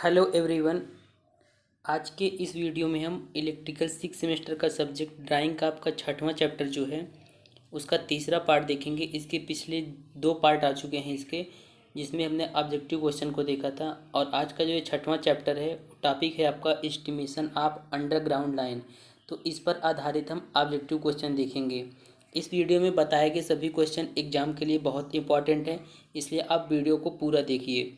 Hello everyone. आज के इस वीडियो में हम इलेक्ट्रिकल सिक्स सेमेस्टर का सब्जेक्ट ड्राइंग का आपका छठवां चैप्टर जो है उसका तीसरा पार्ट देखेंगे। इसके पिछले दो पार्ट आ चुके हैं इसके, जिसमें हमने ऑब्जेक्टिव क्वेश्चन को देखा था। और आज का जो ये छठवां चैप्टर है टॉपिक है आपका एस्टिमेशन ऑफ अंडरग्राउंड लाइन। तो इस पर आधारित हम ऑब्जेक्टिव क्वेश्चन देखेंगे। इस वीडियो में बताए गए सभी क्वेश्चन एग्जाम के लिए बहुत इंपॉर्टेंट हैं, इसलिए आप वीडियो को पूरा देखिए।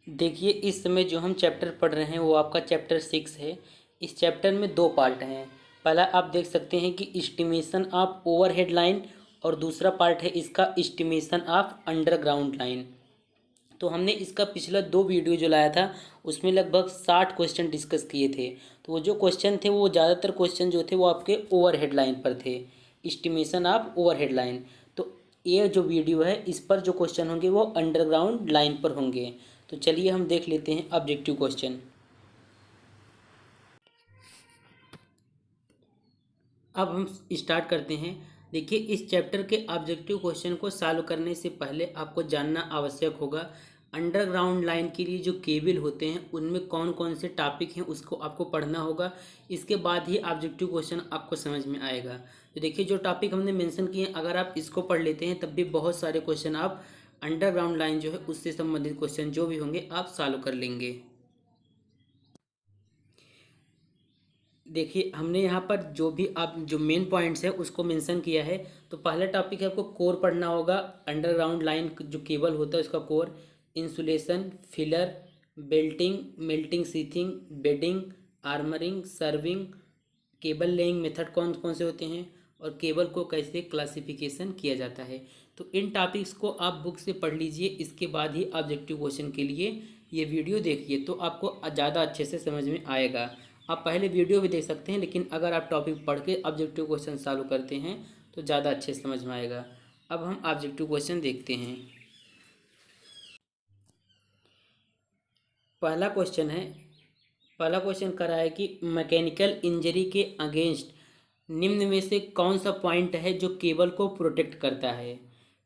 देखिए, इस समय जो हम चैप्टर पढ़ रहे हैं वो आपका चैप्टर 6 है। इस चैप्टर में दो पार्ट हैं। पहला आप देख सकते हैं कि एस्टिमेशन ऑफ ओवरहेड लाइन, और दूसरा पार्ट है इसका एस्टिमेशन ऑफ अंडरग्राउंड लाइन। तो हमने इसका पिछला दो वीडियो जो लाया था उसमें लगभग 60 क्वेश्चन डिस्कस किए थे। तो वो जो क्वेश्चन थे वो ज़्यादातर क्वेश्चन जो थे वो आपके ओवरहेड लाइन पर थे, एस्टिमेशन ऑफ ओवरहेड लाइन। तो ये जो वीडियो है इस पर जो क्वेश्चन होंगे वो अंडरग्राउंड लाइन पर होंगे। तो चलिए हम देख लेते हैं ऑब्जेक्टिव क्वेश्चन। अब हम स्टार्ट करते हैं। देखिए, इस चैप्टर के ऑब्जेक्टिव क्वेश्चन को सॉल्व करने से पहले आपको जानना आवश्यक होगा अंडरग्राउंड लाइन के लिए जो केबल होते हैं उनमें कौन कौन से टॉपिक हैं, उसको आपको पढ़ना होगा। इसके बाद ही ऑब्जेक्टिव क्वेश्चन आपको समझ में आएगा। तो देखिए, जो टॉपिक हमने मेंशन किए अगर आप इसको पढ़ लेते हैं तब भी बहुत सारे क्वेश्चन आप अंडरग्राउंड लाइन जो है उससे संबंधित क्वेश्चन जो भी होंगे आप सॉल्व कर लेंगे। देखिए, हमने यहाँ पर जो भी आप जो मेन पॉइंट्स है उसको मेंशन किया है। तो पहला टॉपिक है आपको कोर पढ़ना होगा। अंडरग्राउंड लाइन जो केबल होता है उसका core, insulation, filler, belting, melting sheathing, bedding, armouring, serving, cable laying method कौन कौन से होते हैं, और केबल को कैसे क्लासिफिकेशन किया जाता है। तो इन टॉपिक्स को आप बुक से पढ़ लीजिए। इसके बाद ही ऑब्जेक्टिव क्वेश्चन के लिए ये वीडियो देखिए तो आपको ज़्यादा अच्छे से समझ में आएगा। आप पहले वीडियो भी देख सकते हैं, लेकिन अगर आप टॉपिक पढ़ के ऑब्जेक्टिव क्वेश्चन सॉल्व करते हैं तो ज़्यादा अच्छे से समझ में आएगा। अब हम ऑब्जेक्टिव क्वेश्चन देखते हैं। पहला क्वेश्चन है, पहला क्वेश्चन कर रहा है कि मैकेनिकल इंजरी के अगेंस्ट निम्न में से कौन सा पॉइंट है जो केबल को प्रोटेक्ट करता है।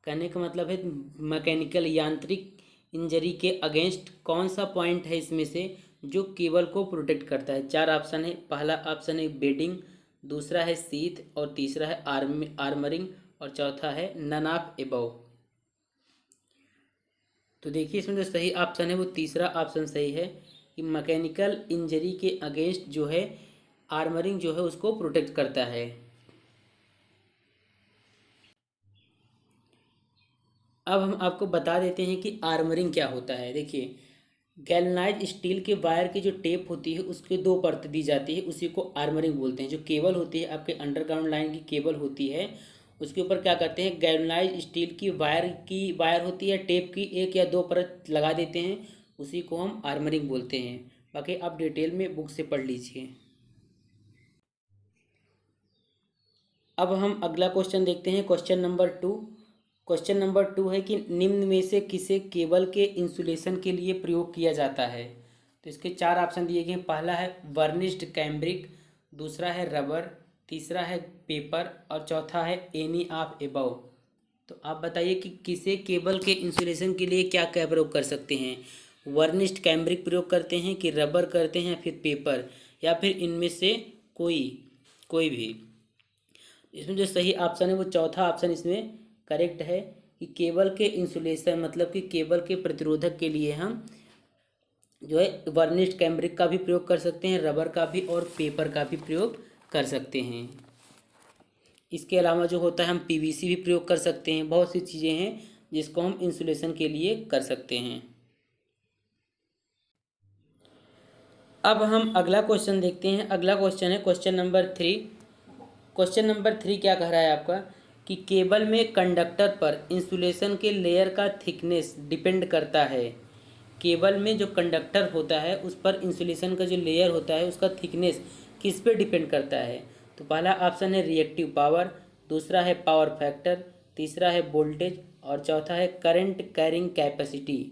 कहने का मतलब है मैकेनिकल यांत्रिक इंजरी के अगेंस्ट कौन सा पॉइंट है इसमें से जो केबल को प्रोटेक्ट करता है। चार ऑप्शन है। पहला ऑप्शन है बेडिंग, दूसरा है सीथ, और तीसरा है आर्मरिंग, और चौथा है नन ऑफ एबव। तो देखिए, इसमें जो सही ऑप्शन है वो तीसरा ऑप्शन सही है कि मैकेनिकल इंजरी के अगेंस्ट जो है आर्मरिंग जो है उसको प्रोटेक्ट करता है। अब हम आपको बता देते हैं कि आर्मरिंग क्या होता है। देखिए, गैल्वनाइज्ड स्टील के वायर की जो टेप होती है उसके दो परत दी जाती है, उसी को आर्मरिंग बोलते हैं। जो केबल होती है आपके अंडरग्राउंड लाइन की केबल होती है उसके ऊपर क्या करते हैं, गैल्वनाइज्ड स्टील की वायर होती है, टेप की एक या दो परत लगा देते हैं, उसी को हम आर्मरिंग बोलते हैं। बाकी आप डिटेल में बुक से पढ़ लीजिए। अब हम अगला क्वेश्चन देखते हैं, क्वेश्चन नंबर 2। क्वेश्चन नंबर 2 है कि निम्न में से किसे केबल के इंसुलेशन के लिए प्रयोग किया जाता है। तो इसके चार ऑप्शन दिए गए हैं। पहला है वर्निश्ड कैम्ब्रिक, दूसरा है रबर, तीसरा है पेपर, और चौथा है एनी ऑफ एबव। तो आप बताइए कि किसे केबल के इंसुलेशन के लिए क्या क्या प्रयोग कर सकते हैं। वर्निश्ड कैम्ब्रिक प्रयोग करते हैं, कि रबर करते हैं, या फिर पेपर, या फिर इनमें से कोई कोई भी। इसमें जो सही ऑप्शन है वो चौथा ऑप्शन इसमें करेक्ट है कि केबल के इंसुलेशन मतलब कि केबल के प्रतिरोधक के लिए हम जो है वर्निश्ड कैम्ब्रिक का भी प्रयोग कर सकते हैं, रबर का भी और पेपर का भी प्रयोग कर सकते हैं। इसके अलावा जो होता है हम पीवीसी भी प्रयोग कर सकते हैं। बहुत सी चीज़ें हैं जिसको हम इंसुलेशन के लिए कर सकते हैं। अब हम अगला क्वेश्चन देखते हैं। अगला क्वेश्चन है क्वेश्चन नंबर 3। क्वेश्चन नंबर 3 क्या कह रहा है आपका कि केबल में कंडक्टर पर इंसुलेशन के लेयर का थिकनेस डिपेंड करता है। केबल में जो कंडक्टर होता है उस पर इंसुलेशन का जो लेयर होता है उसका थिकनेस किस पे डिपेंड करता है। तो पहला ऑप्शन है रिएक्टिव पावर, दूसरा है पावर फैक्टर, तीसरा है वोल्टेज, और चौथा है करंट कैरिंग कैपेसिटी।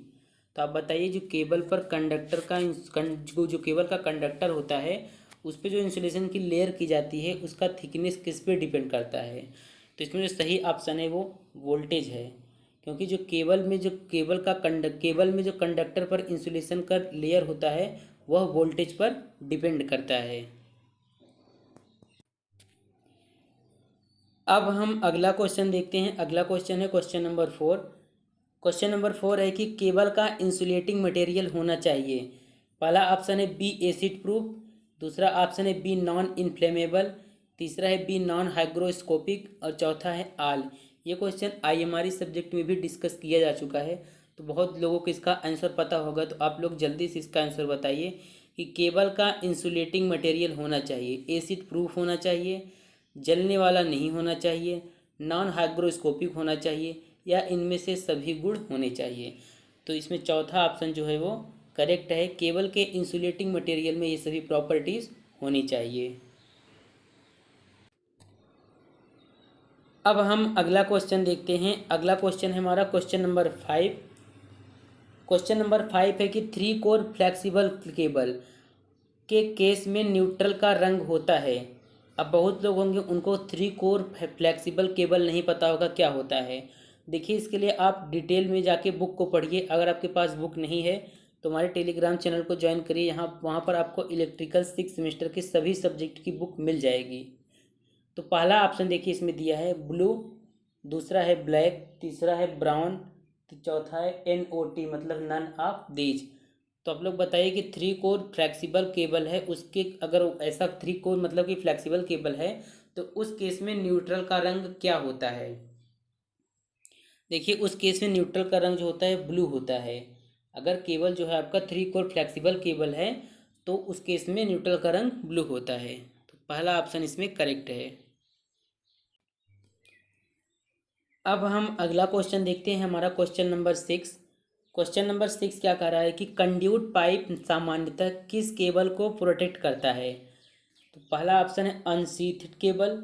तो आप बताइए, जो केबल पर कंडक्टर का जो केबल का कंडक्टर होता है उस पर जो इंसुलेशन की लेयर की जाती है उसका थिकनेस किस पे डिपेंड करता है। तो इसमें जो सही ऑप्शन है वो वोल्टेज है, क्योंकि जो केबल में जो कंडक्टर पर इंसुलेशन का लेयर होता है वह वोल्टेज पर डिपेंड करता है। अब हम अगला क्वेश्चन देखते हैं। अगला क्वेश्चन है क्वेश्चन नंबर 4। क्वेश्चन नंबर 4 है कि केबल का इंसुलेटिंग मटेरियल होना चाहिए। पहला ऑप्शन है बी एसिड प्रूफ, दूसरा ऑप्शन है बी नॉन इन्फ्लेमेबल, तीसरा है बी नॉन हाइग्रोस्कोपिक और चौथा है आल। ये क्वेश्चन आईएमआरई सब्जेक्ट में भी डिस्कस किया जा चुका है, तो बहुत लोगों को इसका आंसर पता होगा। तो आप लोग जल्दी से इसका आंसर बताइए कि केबल का इंसुलेटिंग मटेरियल होना चाहिए, एसिड प्रूफ होना चाहिए, जलने वाला नहीं होना चाहिए, नॉन हाइग्रोस्कोपिक होना चाहिए, या इनमें से सभी गुण होने चाहिए। तो इसमें चौथा ऑप्शन जो है वो करेक्ट है। केबल के इंसुलेटिंग मटेरियल में ये सभी प्रॉपर्टीज़ होनी चाहिए। अब हम अगला क्वेश्चन देखते हैं। अगला क्वेश्चन है हमारा क्वेश्चन नंबर 5। क्वेश्चन नंबर 5 है कि 3 कोर फ्लेक्सिबल केबल के केस में न्यूट्रल का रंग होता है। अब बहुत लोग होंगे उनको 3 कोर फ्लेक्सिबल केबल नहीं पता होगा क्या होता है। देखिए, इसके लिए आप डिटेल में जाके बुक को पढ़िए। अगर आपके पास बुक नहीं है तो हमारे टेलीग्राम चैनल को ज्वाइन करिए। वहाँ पर आपको इलेक्ट्रिकल 6 सेमेस्टर के सभी सब्जेक्ट की बुक मिल जाएगी। तो पहला ऑप्शन देखिए इसमें दिया है ब्लू, दूसरा है ब्लैक, तीसरा है ब्राउन, तो चौथा है NOT मतलब नन ऑफ दीज। तो आप लोग बताइए कि 3 कोर फ्लेक्सिबल केबल है, उसके अगर ऐसा 3 कोर मतलब कि फ्लेक्सिबल केबल है तो उस केस में न्यूट्रल का रंग क्या होता है। देखिए, उस केस में न्यूट्रल का रंग जो होता है ब्लू होता है। अगर केबल जो है आपका 3 कोर फ्लेक्सिबल केबल है तो उस केस में न्यूट्रल का रंग ब्लू होता है। तो पहला ऑप्शन इसमें करेक्ट है। अब हम अगला क्वेश्चन देखते हैं, हमारा क्वेश्चन नंबर 6। क्वेश्चन नंबर 6 क्या कह रहा है कि कंड्यूट पाइप सामान्यतः किस केबल को प्रोटेक्ट करता है। तो पहला ऑप्शन है अनशीथ्ड केबल,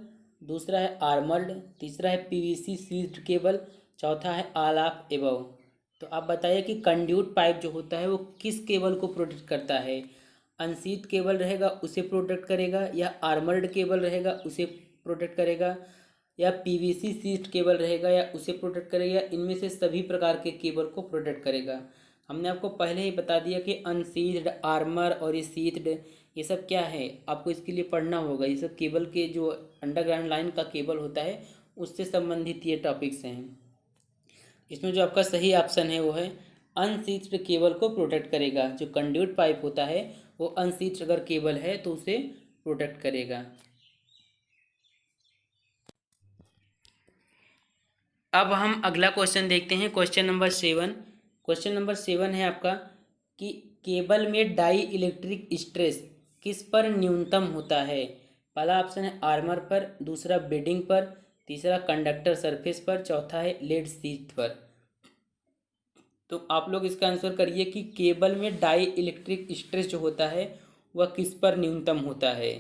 दूसरा है आर्मर्ड, तीसरा है PVC शीथ्ड केबल, चौथा है ऑल ऑफ एबव। तो आप बताइए कि कंड्यूट पाइप जो होता है वो किस केबल को प्रोटेक्ट करता है। अनशीथ केबल रहेगा उसे प्रोटेक्ट करेगा, या आर्मर्ड केबल रहेगा उसे प्रोटेक्ट करेगा, या PVC शीट केबल रहेगा या उसे प्रोटेक्ट करेगा, इनमें से सभी प्रकार के केबल को प्रोटेक्ट करेगा। हमने आपको पहले ही बता दिया कि अनशीथ्ड, आर्मर और ये शीथ्ड ये सब क्या है, आपको इसके लिए पढ़ना होगा। ये सब केबल के जो अंडरग्राउंड लाइन का केबल होता है उससे संबंधित ये टॉपिक्स हैं। इसमें जो आपका सही ऑप्शन है वो है अनशीथ्ड केबल को प्रोटेक्ट करेगा। जो कंड्यूट पाइप होता है वो अनशीथ्ड अगर केबल है तो उसे प्रोटेक्ट करेगा। अब हम अगला क्वेश्चन देखते हैं, क्वेश्चन नंबर 7। क्वेश्चन नंबर 7 है आपका कि केबल में डाई इलेक्ट्रिक स्ट्रेस किस पर न्यूनतम होता है। पहला ऑप्शन है आर्मर पर, दूसरा बेडिंग पर, तीसरा कंडक्टर सरफेस पर, चौथा है लेड शीट पर। तो आप लोग इसका आंसर करिए कि केबल में डाई इलेक्ट्रिक स्ट्रेस जो होता है वह किस पर न्यूनतम होता है।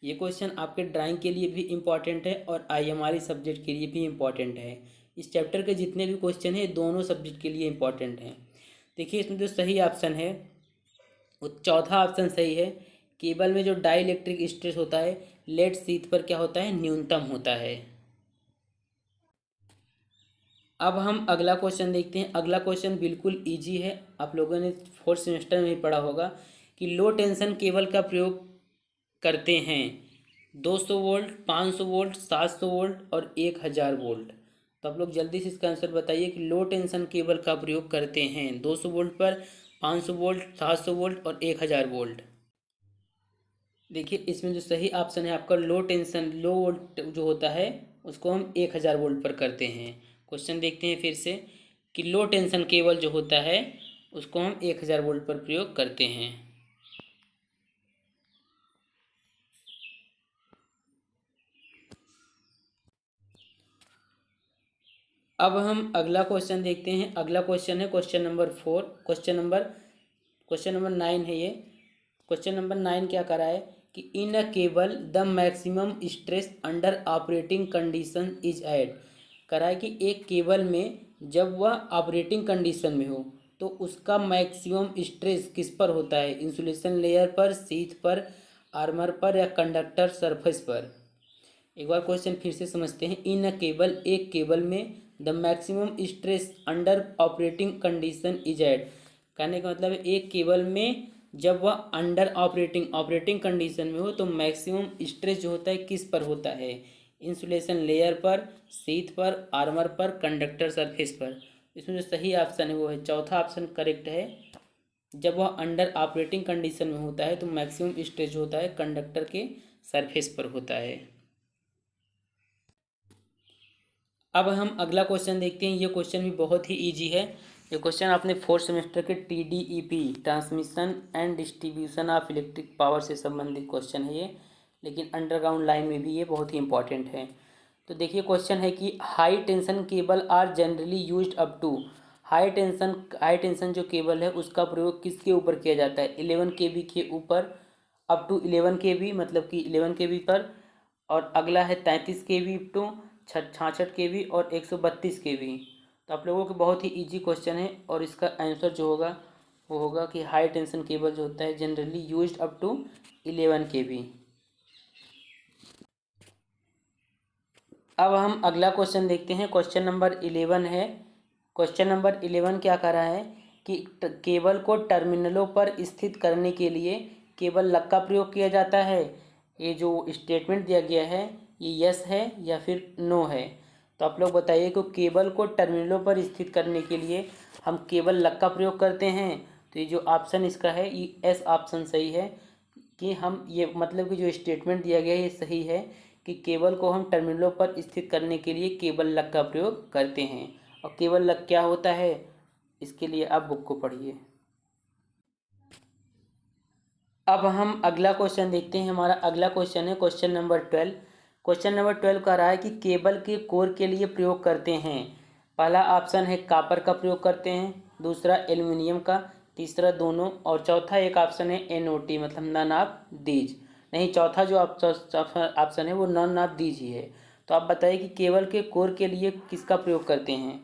ये क्वेश्चन आपके ड्राइंग के लिए भी इम्पॉर्टेंट है और आईएमआरई सब्जेक्ट के लिए भी इम्पॉर्टेंट है। इस चैप्टर के जितने भी क्वेश्चन हैं दोनों सब्जेक्ट के लिए इम्पॉर्टेंट हैं। देखिए, इसमें जो सही ऑप्शन है वो चौथा ऑप्शन सही है। केबल में जो डाई इलेक्ट्रिक स्ट्रेस होता है लेड शीथ पर क्या होता है, न्यूनतम होता है। अब हम अगला क्वेश्चन देखते हैं। अगला क्वेश्चन बिल्कुल ईजी है, आप लोगों ने 4th सेमेस्टर में ही पढ़ा होगा कि लो टेंशन केबल का प्रयोग करते हैं 200 वोल्ट, 500 वोल्ट, 700 वोल्ट और 1000 वोल्ट। तो आप लोग जल्दी से इसका आंसर बताइए कि लो टेंशन केबल का प्रयोग करते हैं 200 वोल्ट पर, 500 वोल्ट, 700 वोल्ट और 1000 वोल्ट। देखिए, इसमें जो सही ऑप्शन है आपका लो वोल्ट जो होता है उसको हम 1000 वोल्ट पर करते हैं। क्वेश्चन देखते हैं फिर से कि लो टेंशन केबल जो होता है उसको हम 1000 वोल्ट पर प्रयोग करते हैं। अब हम अगला क्वेश्चन देखते हैं। अगला क्वेश्चन है क्वेश्चन नंबर 4। क्वेश्चन नंबर 9 है ये। क्वेश्चन नंबर 9 क्या कर रहा है कि in a cable the maximum stress under operating condition is at. कर रहा है कि एक केबल में जब वह ऑपरेटिंग कंडीशन में हो तो उसका मैक्सिमम स्ट्रेस किस पर होता है, इंसुलेशन लेयर पर, शीथ पर, आर्मर पर या कंडक्टर सरफेस पर। एक बार क्वेश्चन फिर से समझते हैं। इन अ केबल, एक केबल में the maximum stress under operating condition is at. कहने का मतलब है एक केबल में जब वह अंडर ऑपरेटिंग कंडीशन में हो तो मैक्सिमम स्ट्रेस जो होता है किस पर होता है? इंसुलेशन लेयर पर, शीथ पर, आर्मर पर, कंडक्टर सरफेस पर। इसमें जो सही ऑप्शन है वो है चौथा ऑप्शन करेक्ट है। जब वह अंडर ऑपरेटिंग कंडीशन में होता है तो मैक्सिमम स्ट्रेस जो होता है कंडक्टर के सरफेस पर होता है। अब हम अगला क्वेश्चन देखते हैं। ये क्वेश्चन भी बहुत ही इजी है। ये क्वेश्चन आपने फोर्थ सेमेस्टर के TDEP, transmission and distribution of electric power से संबंधित क्वेश्चन है ये, लेकिन अंडरग्राउंड लाइन में भी ये बहुत ही इंपॉर्टेंट है। तो देखिए क्वेश्चन है कि high tension cable are generally used up to. High tension जो केबल है उसका प्रयोग किसके ऊपर किया जाता है? 11 kV के ऊपर, अप टू 11 kV मतलब कि 11 kV पर। और अगला है 33 kV टू 66 kV और 132 kV। तो आप लोगों के बहुत ही इजी क्वेश्चन है और इसका आंसर जो होगा वो होगा कि हाई टेंशन केबल जो होता है generally used up to 11 kV। अब हम अगला क्वेश्चन देखते हैं। क्वेश्चन नंबर 11 है। क्वेश्चन नंबर 11 क्या कर रहा है कि केबल को टर्मिनलों पर स्थित करने के लिए केबल लक का प्रयोग किया जाता है। ये जो स्टेटमेंट दिया गया है ये यस है या फिर नो है? तो आप लोग बताइए कि केबल को टर्मिनलों पर स्थित करने के लिए हम केबल लक का प्रयोग करते हैं। तो ये जो ऑप्शन इसका है ये एस ऑप्शन सही है कि हम ये मतलब कि जो स्टेटमेंट दिया गया है ये सही है कि केबल को हम टर्मिनलों पर स्थित करने के लिए केबल लक का प्रयोग करते हैं। और केबल लक क्या होता है इसके लिए आप बुक को पढ़िए। अब हम अगला क्वेश्चन देखते हैं। हमारा अगला क्वेश्चन है क्वेश्चन नंबर 12। क्वेश्चन नंबर 12 कह रहा है कि केबल के कोर के लिए प्रयोग करते हैं। पहला ऑप्शन है कापर का प्रयोग करते हैं, दूसरा एल्युमिनियम का, तीसरा दोनों, और चौथा एक ऑप्शन है NOT मतलब नन ऑफ दीज। नहीं, चौथा जो ऑप्शन है वो नन ऑफ दीज ही है। तो आप बताइए कि केबल के कोर के लिए किसका प्रयोग करते हैं?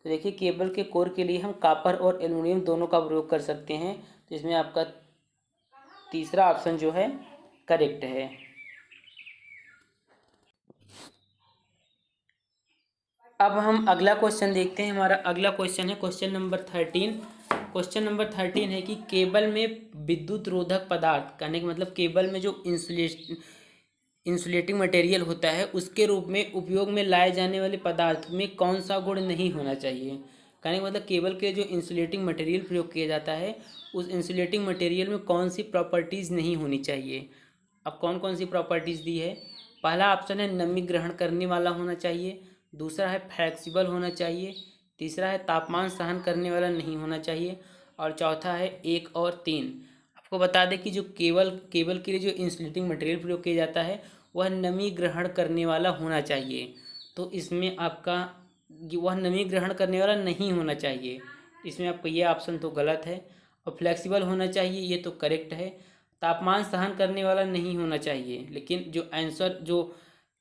तो देखिए केबल के कोर के लिए हम कापर और एल्युमिनियम दोनों का प्रयोग कर सकते हैं। तो इसमें आपका तीसरा ऑप्शन जो है करेक्ट है। अब हम अगला क्वेश्चन देखते हैं। हमारा अगला क्वेश्चन है क्वेश्चन नंबर 13। क्वेश्चन नंबर 13 है कि केबल में विद्युत रोधक पदार्थ, कहने का मतलब केबल में जो इंसुलेटिंग मटेरियल होता है उसके रूप में उपयोग में लाए जाने वाले पदार्थ में कौन सा गुण नहीं होना चाहिए? कहने का मतलब केबल के जो इंसुलेटिंग मटेरियल प्रयोग किया जाता है उस इंसुलेटिंग मटेरियल में कौन सी प्रॉपर्टीज़ नहीं होनी चाहिए? अब कौन कौन सी प्रॉपर्टीज़ दी है? पहला ऑप्शन है नमी ग्रहण करने वाला होना चाहिए, दूसरा है फ्लेक्सिबल होना चाहिए, तीसरा है तापमान सहन करने वाला नहीं होना चाहिए, और चौथा है 1 और 3। आपको बता दें कि जो केबल के लिए जो इंसुलेटिंग मटेरियल प्रयोग किया जाता है वह नमी ग्रहण करने वाला होना चाहिए। तो इसमें आपका वह नमी ग्रहण करने वाला नहीं होना चाहिए, इसमें आपका ये ऑप्शन तो गलत है। और फ्लेक्सिबल होना चाहिए ये तो करेक्ट है। तापमान सहन करने वाला नहीं होना चाहिए, लेकिन जो आंसर जो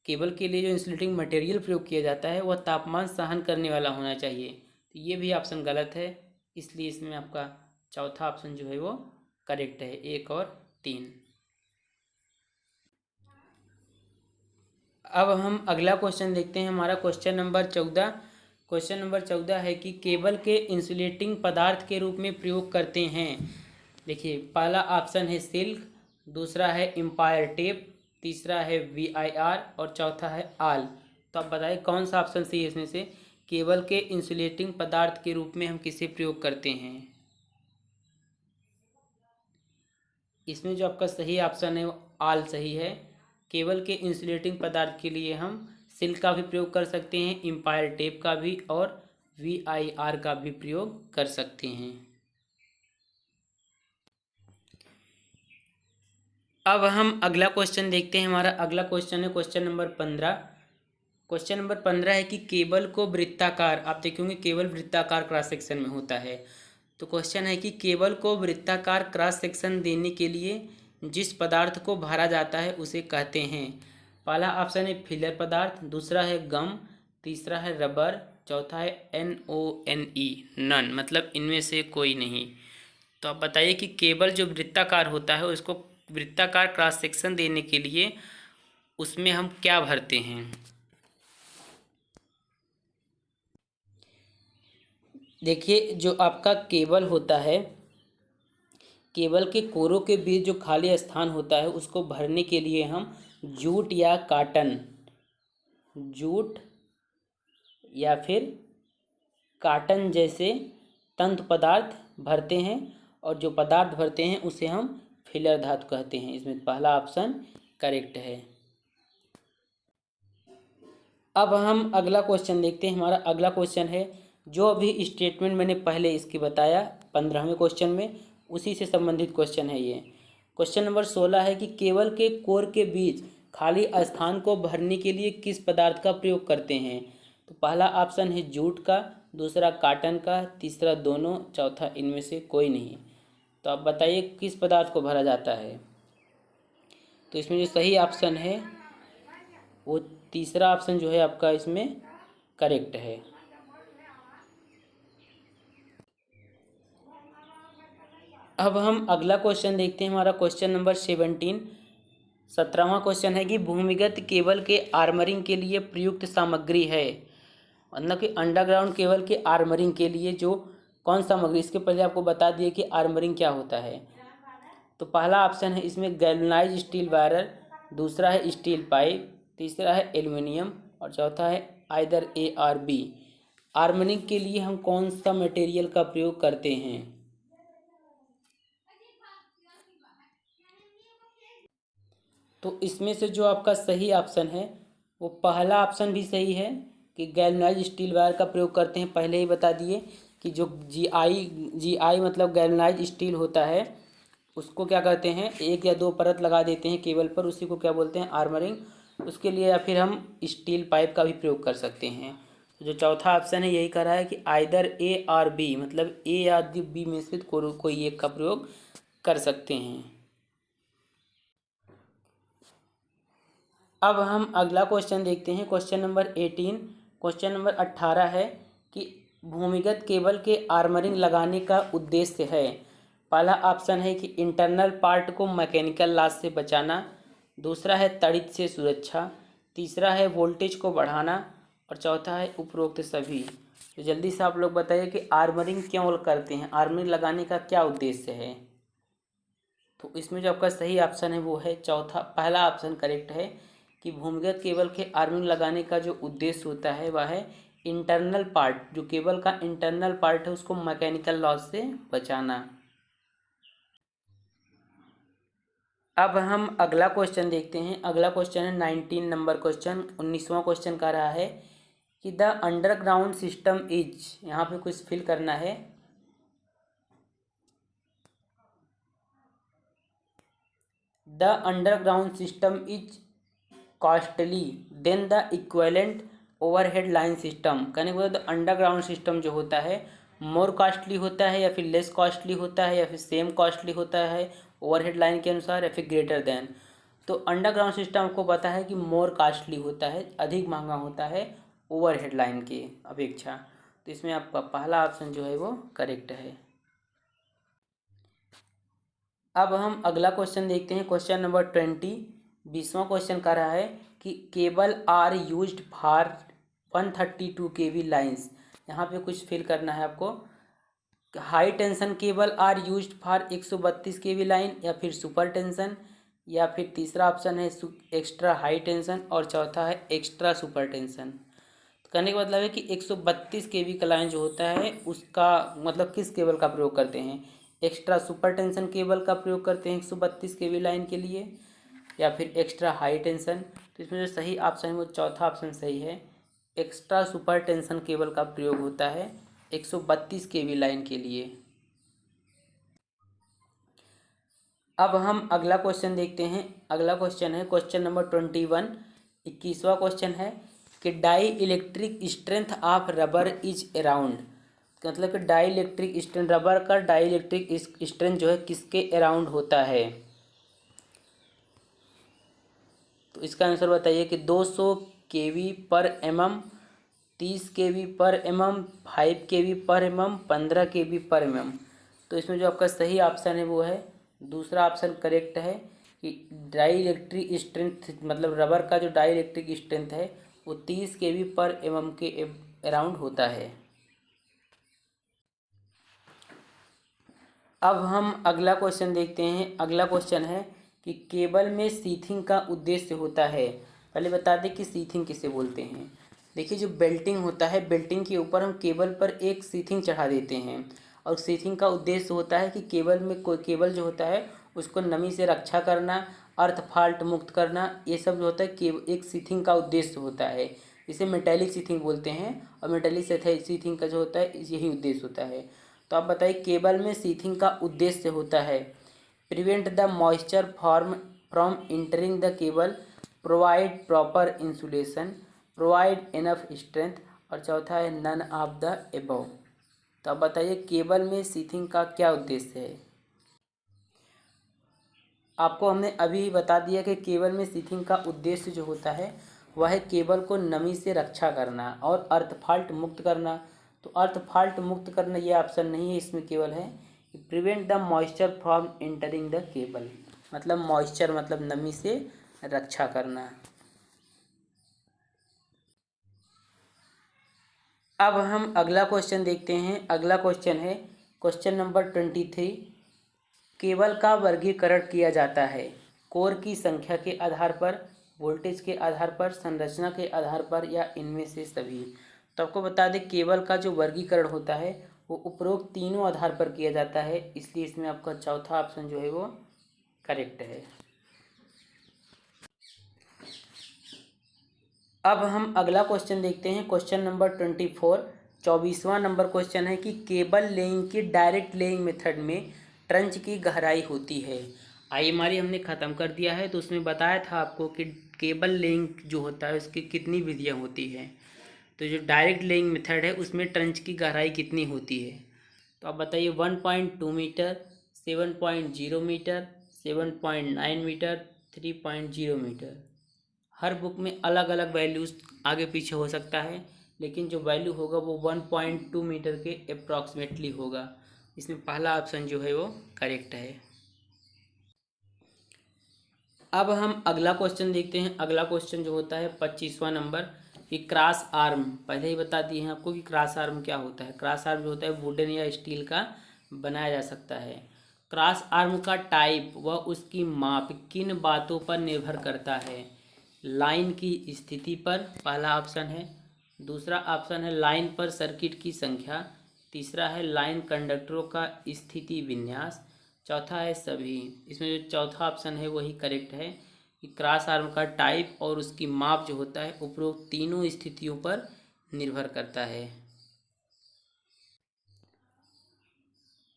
केबल के लिए जो इंसुलेटिंग मटेरियल प्रयोग किया जाता है वह तापमान सहन करने वाला होना चाहिए। तो ये भी ऑप्शन गलत है, इसलिए इसमें आपका चौथा ऑप्शन जो है वो करेक्ट है, 1 और 3। अब हम अगला क्वेश्चन देखते हैं। हमारा क्वेश्चन नंबर 14। क्वेश्चन नंबर 14 है कि केबल के इंसुलेटिंग पदार्थ के रूप में प्रयोग करते हैं। देखिए पहला ऑप्शन है सिल्क, दूसरा है एम्पायर टेप, तीसरा है VIR और चौथा है आल। तो आप बताइए कौन सा ऑप्शन सही है इसमें से? केबल के इंसुलेटिंग पदार्थ के रूप में हम किसे प्रयोग करते हैं? इसमें जो आपका सही ऑप्शन है वो आल सही है। केबल के इंसुलेटिंग पदार्थ के लिए हम सिल्क का भी प्रयोग कर सकते हैं, एम्पायर टेप का भी और VIR का भी प्रयोग कर सकते हैं। अब हम अगला क्वेश्चन देखते हैं। हमारा अगला क्वेश्चन है क्वेश्चन नंबर 15। क्वेश्चन नंबर 15 है कि केबल को वृत्ताकार, आप देखेंगे केबल वृत्ताकार क्रॉस सेक्शन में होता है। तो क्वेश्चन है कि केबल को वृत्ताकार क्रॉस सेक्शन देने के लिए जिस पदार्थ को भरा जाता है उसे कहते हैं। पहला ऑप्शन है फिलर पदार्थ, दूसरा है गम, तीसरा है रबर, चौथा है NONE नन मतलब इनमें से कोई नहीं। तो आप बताइए कि केबल जो वृत्ताकार होता है उसको वृत्ताकार क्रॉस सेक्शन देने के लिए उसमें हम क्या भरते हैं। देखिए, जो आपका केबल होता है, केबल के कोरों के बीच जो खाली स्थान होता है उसको भरने के लिए हम जूट या काटन, जूट या फिर काटन जैसे तंतु पदार्थ भरते हैं, और जो पदार्थ भरते हैं उसे हम फिलर धातु कहते हैं। इसमें पहला ऑप्शन करेक्ट है। अब हम अगला क्वेश्चन देखते हैं। हमारा अगला क्वेश्चन है, जो अभी स्टेटमेंट मैंने पहले इसकी बताया 15वें क्वेश्चन में, उसी से संबंधित क्वेश्चन है ये। क्वेश्चन नंबर 16 है कि केबल के कोर के बीच खाली स्थान को भरने के लिए किस पदार्थ का प्रयोग करते हैं। तो पहला ऑप्शन है जूट का, दूसरा काटन का, तीसरा दोनों, चौथा इनमें से कोई नहीं। तो आप बताइए किस पदार्थ को भरा जाता है। तो इसमें जो सही ऑप्शन है वो तीसरा ऑप्शन जो है आपका इसमें करेक्ट है। अब हम अगला क्वेश्चन देखते हैं। हमारा क्वेश्चन नंबर 17वां क्वेश्चन है कि भूमिगत केबल के आर्मरिंग के लिए प्रयुक्त सामग्री है, मतलब कि अंडरग्राउंड केबल के आर्मरिंग के लिए जो कौन सामग्री। इसके पहले आपको बता दिए कि आर्मरिंग क्या होता है। तो पहला ऑप्शन है इसमें गैल्वनाइज स्टील वायर, दूसरा है स्टील पाइप, तीसरा है एल्युमिनियम और चौथा है आइदर ए और बी। आर्मरिंग के लिए हम कौन सा मटेरियल का प्रयोग करते हैं। तो इसमें से जो आपका सही ऑप्शन है वो पहला ऑप्शन भी सही है कि गैल्वनाइज स्टील वायर का प्रयोग करते हैं। पहले ही बता दिए कि जो जीआई मतलब गैल्वनाइज स्टील होता है उसको क्या करते हैं, एक या दो परत लगा देते हैं केबल पर, उसी को क्या बोलते हैं, आर्मरिंग। उसके लिए या फिर हम स्टील पाइप का भी प्रयोग कर सकते हैं। जो चौथा ऑप्शन है यही कह रहा है कि आइदर ए और बी, मतलब ए या बी में से कोई एक का प्रयोग कर सकते हैं। अब हम अगला क्वेश्चन देखते हैं। क्वेश्चन नंबर 18, क्वेश्चन नंबर 18 है कि भूमिगत केबल के आर्मरिंग लगाने का उद्देश्य है। पहला ऑप्शन है कि इंटरनल पार्ट को मैकेनिकल लॉस से बचाना, दूसरा है तड़ित से सुरक्षा, तीसरा है वोल्टेज को बढ़ाना और चौथा है उपरोक्त सभी। तो जल्दी से आप लोग बताइए कि आर्मरिंग क्यों करते हैं, आर्मरिंग लगाने का क्या उद्देश्य है। तो इसमें जो आपका सही ऑप्शन है वो है चौथा, पहला ऑप्शन करेक्ट है कि भूमिगत केबल के आर्मरिंग लगाने का जो उद्देश्य होता है वह है इंटरनल पार्ट, जो केबल का इंटरनल पार्ट है उसको मैकेनिकल लॉस से बचाना। अब हम अगला क्वेश्चन देखते हैं। अगला क्वेश्चन है 19 नंबर क्वेश्चन, 19वां क्वेश्चन कह रहा है कि द अंडरग्राउंड सिस्टम इज, यहाँ पे कुछ फिल करना है। The underground system is costly than the equivalent overhead line system. कहने के बाद अंडरग्राउंड सिस्टम जो होता है मोर कॉस्टली होता है या फिर लेस कॉस्टली होता है या फिर सेम कॉस्टली होता है ओवरहेड लाइन के अनुसार या फिर ग्रेटर देन। तो अंडरग्राउंड सिस्टम आपको पता है कि मोर कॉस्टली होता है, अधिक महंगा होता है ओवरहेड लाइन की अपेक्षा। तो इसमें आपका पहला ऑप्शन जो है वो करेक्ट है। अब हम अगला क्वेश्चन देखते हैं। क्वेश्चन नंबर 20, 20वां क्वेश्चन कह रहा है कि cable are used for 132 kV lines. यहाँ पे कुछ फिल करना है आपको। High tension cable are used for 132 kV line या फिर सुपर टेंशन, या फिर तीसरा ऑप्शन है एक्स्ट्रा हाई टेंशन और चौथा है एक्स्ट्रा सुपर टेंशन। तो कहने का मतलब है कि 132 kV का लाइन जो होता है उसका मतलब किस केबल का प्रयोग करते हैं। एक्स्ट्रा सुपर टेंशन केबल का प्रयोग करते हैं 132 kV लाइन के लिए, या फिर एक्स्ट्रा हाई टेंशन। तो इसमें जो सही ऑप्शन है वो चौथा ऑप्शन सही है, एक्स्ट्रा सुपर टेंशन केबल का प्रयोग होता है 132 kV लाइन के लिए। अब हम अगला क्वेश्चन देखते हैं। अगला क्वेश्चन है क्वेश्चन नंबर 21, 21वां क्वेश्चन है कि dielectric strength of rubber is around. मतलब कि डाई इलेक्ट्रिक स्ट्रेंथ, रबर का डाई इलेक्ट्रिक स्ट्रेंथ जो है किसके अराउंड होता है। तो इसका आंसर बताइए कि 200 kV पर mm, 30 kV पर mm, 5 kV पर mm, 15 kV पर mm। तो इसमें जो आपका सही ऑप्शन है वो है दूसरा ऑप्शन करेक्ट है कि डाई इलेक्ट्रिक स्ट्रेंथ मतलब रबर का जो डाई इलेक्ट्रिक स्ट्रेंथ है वो 30 kV पर mm के अराउंड होता है। अब हम अगला क्वेश्चन देखते हैं। अगला क्वेश्चन है कि केबल में सीथिंग का उद्देश्य होता है। पहले बता दें कि सीथिंग किसे बोलते हैं। देखिए, जो बेल्टिंग होता है, बेल्टिंग के ऊपर हम केबल पर एक सीथिंग चढ़ा देते हैं और सीथिंग का उद्देश्य होता है कि केबल में कोई केबल जो होता है उसको नमी से रक्षा करना, अर्थ फाल्ट मुक्त करना, ये सब जो होता है एक सीथिंग का उद्देश्य होता है। इसे मेटेलिक सीथिंग बोलते हैं और मेटेलिक सीथिंग का जो होता है यही उद्देश्य होता है। तो आप बताइए, केबल में सीथिंग का उद्देश्य होता है prevent the moisture form from entering the cable, provide proper insulation, provide enough strength, और चौथा है नन ऑफ द एबव। तो आप बताइए, केबल में सीथिंग का क्या उद्देश्य है। आपको हमने अभी बता दिया कि केबल में सीथिंग का उद्देश्य जो होता है वह है केबल को नमी से रक्षा करना और अर्थ फाल्ट मुक्त करना। तो अर्थ फाल्ट मुक्त करना ये ऑप्शन नहीं है, इसमें केवल है कि prevent the moisture from entering the cable, मतलब मॉइस्चर मतलब नमी से रक्षा करना। अब हम अगला क्वेश्चन देखते हैं। अगला क्वेश्चन है क्वेश्चन नंबर 23। केबल का वर्गीकरण किया जाता है कोर की संख्या के आधार पर, वोल्टेज के आधार पर, संरचना के आधार पर, या इनमें से सभी। तो आपको बता दें, केबल का जो वर्गीकरण होता है वो उपरोक्त तीनों आधार पर किया जाता है, इसलिए इसमें आपका चौथा ऑप्शन जो है वो करेक्ट है। अब हम अगला क्वेश्चन देखते हैं। क्वेश्चन नंबर 24, 24वां नंबर क्वेश्चन है कि केबल लेइंग की डायरेक्ट लेइंग मेथड में ट्रंच की गहराई होती है। आईएमआरई हमने ख़त्म कर दिया है, तो उसमें बताया था आपको कि केबल लेइंग जो होता है उसकी कितनी विधियाँ होती हैं। तो जो डायरेक्ट लेइंग मेथड है उसमें ट्रंच की गहराई कितनी होती है। तो आप बताइए, 1.2 मीटर, 7.0 मीटर, 7.9 मीटर, 3.0 मीटर। हर बुक में अलग अलग वैल्यूज़ आगे पीछे हो सकता है, लेकिन जो वैल्यू होगा वो 1.2 मीटर के अप्रॉक्सीमेटली होगा। इसमें पहला ऑप्शन जो है वो करेक्ट है। अब हम अगला क्वेश्चन देखते हैं। अगला क्वेश्चन जो होता है 25वां नंबर कि क्रॉस आर्म, पहले ही बता दिए हैं आपको कि क्रॉस आर्म क्या होता है। क्रॉस आर्म जो होता है वुडन या स्टील का बनाया जा सकता है। क्रॉस आर्म का टाइप व उसकी माप किन बातों पर निर्भर करता है। लाइन की स्थिति पर, पहला ऑप्शन है। दूसरा ऑप्शन है लाइन पर सर्किट की संख्या। तीसरा है लाइन कंडक्टरों का स्थिति विन्यास। चौथा है सभी। इसमें जो चौथा ऑप्शन है वही करेक्ट है कि क्रॉस आर्म का टाइप और उसकी माप जो होता है उपरोक्त तीनों स्थितियों पर निर्भर करता है।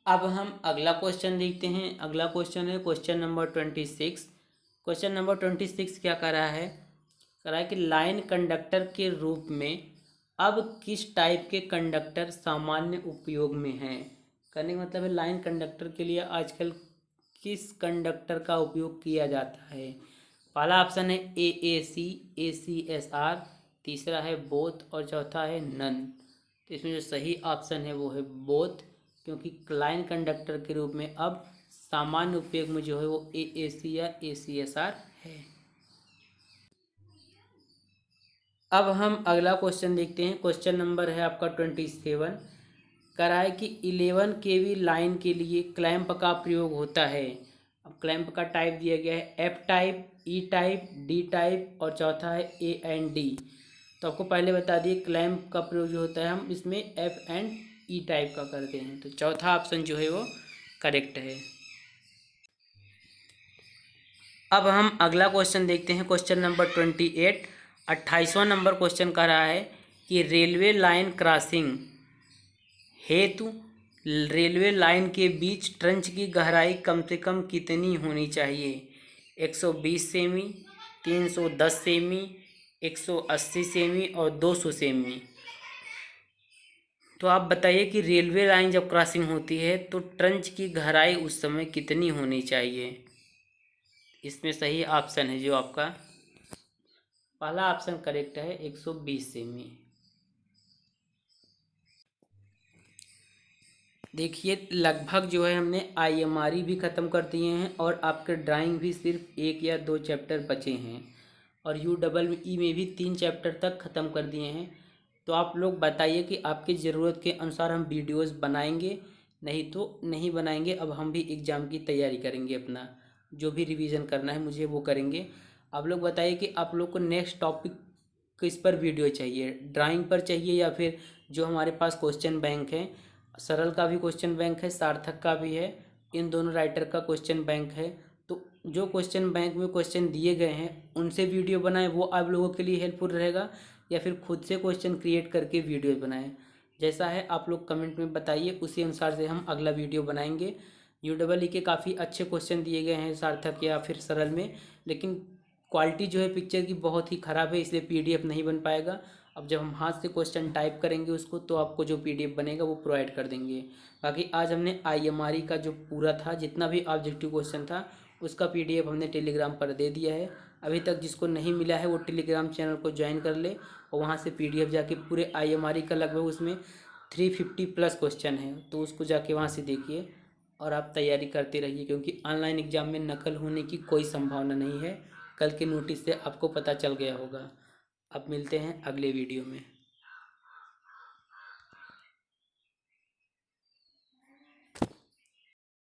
अब हम अगला क्वेश्चन देखते हैं। अगला क्वेश्चन है क्वेश्चन नंबर 26। क्वेश्चन नंबर 26 क्या कर रहा है, कह रहा है कि लाइन कंडक्टर के रूप में अब किस टाइप के कंडक्टर सामान्य उपयोग में हैं। करने का मतलब है लाइन कंडक्टर के लिए आजकल किस कंडक्टर का उपयोग किया जाता है। पहला ऑप्शन है AAC, ACSR, तीसरा है बोथ और चौथा है नन। तो इसमें जो सही ऑप्शन है वो है बोथ, क्योंकि लाइन कंडक्टर के रूप में अब सामान्य उपयोग में जो है वो AAC या ACSR है। अब हम अगला क्वेश्चन देखते हैं। क्वेश्चन नंबर है आपका 27। कह रहा है कि 11 kV लाइन के लिए क्लैंप का प्रयोग होता है। अब क्लैंप का टाइप दिया गया है F type, E type, D type और चौथा है A एंड D। तो आपको पहले बता दिए क्लैंप का प्रयोग जो होता है हम इसमें F एंड E टाइप का करते हैं। तो चौथा ऑप्शन जो है वो करेक्ट है। अब हम अगला क्वेश्चन देखते हैं। क्वेश्चन नंबर 28, 28वां नंबर क्वेश्चन कह रहा है कि रेलवे लाइन क्रॉसिंग हेतु रेलवे लाइन के बीच ट्रंच की गहराई कम से कम कितनी होनी चाहिए। 120 सेमी, 310 सेमी, 180 सेमी और 200 सेमी। तो आप बताइए कि रेलवे लाइन जब क्रॉसिंग होती है तो ट्रंच की गहराई उस समय कितनी होनी चाहिए। इसमें सही ऑप्शन है जो आपका पहला ऑप्शन करेक्ट है 120 सेमी। देखिए लगभग जो है हमने आईएमआरई भी ख़त्म कर दिए हैं और आपके ड्राइंग भी सिर्फ 1 या 2 चैप्टर बचे हैं और यूई में भी 3 चैप्टर तक ख़त्म कर दिए हैं। तो आप लोग बताइए कि आपकी ज़रूरत के अनुसार हम वीडियोस बनाएंगे, नहीं तो नहीं बनाएंगे। अब हम भी एग्ज़ाम की तैयारी करेंगे, अपना जो भी रिवीजन करना है मुझे वो करेंगे। आप लोग बताइए कि आप लोग को नेक्स्ट टॉपिक किस पर वीडियो चाहिए, ड्राइंग पर चाहिए या फिर जो हमारे पास क्वेश्चन बैंक है, सरल का भी क्वेश्चन बैंक है, सार्थक का भी है, इन दोनों राइटर का क्वेश्चन बैंक है। तो जो क्वेश्चन बैंक में क्वेश्चन दिए गए हैं उनसे वीडियो बनाएं, वो आप लोगों के लिए हेल्पफुल रहेगा, या फिर खुद से क्वेश्चन क्रिएट करके वीडियो बनाएं। जैसा है आप लोग कमेंट में बताइए, उसी अनुसार से हम अगला वीडियो बनाएंगे। यूई के काफ़ी अच्छे क्वेश्चन दिए गए हैं सार्थक या फिर सरल में, लेकिन क्वालिटी जो है पिक्चर की बहुत ही ख़राब है, इसलिए पीडीएफ नहीं बन पाएगा। अब जब हम हाथ से क्वेश्चन टाइप करेंगे उसको, तो आपको जो पीडीएफ बनेगा वो प्रोवाइड कर देंगे। बाकी आज हमने आईएमआरई का जो पूरा था, जितना भी ऑब्जेक्टिव क्वेश्चन था, उसका पीडीएफ हमने टेलीग्राम पर दे दिया है। अभी तक जिसको नहीं मिला है वो टेलीग्राम चैनल को ज्वाइन कर ले और वहाँ से पीडीएफ जाके पूरे आईएमआरई का लगभग उसमें 350 प्लस क्वेश्चन है, तो उसको जाके वहाँ से देखिए और आप तैयारी करते रहिए, क्योंकि ऑनलाइन एग्ज़ाम में नकल होने की कोई संभावना नहीं है। कल के नोटिस से आपको पता चल गया होगा। अब मिलते हैं अगले वीडियो में।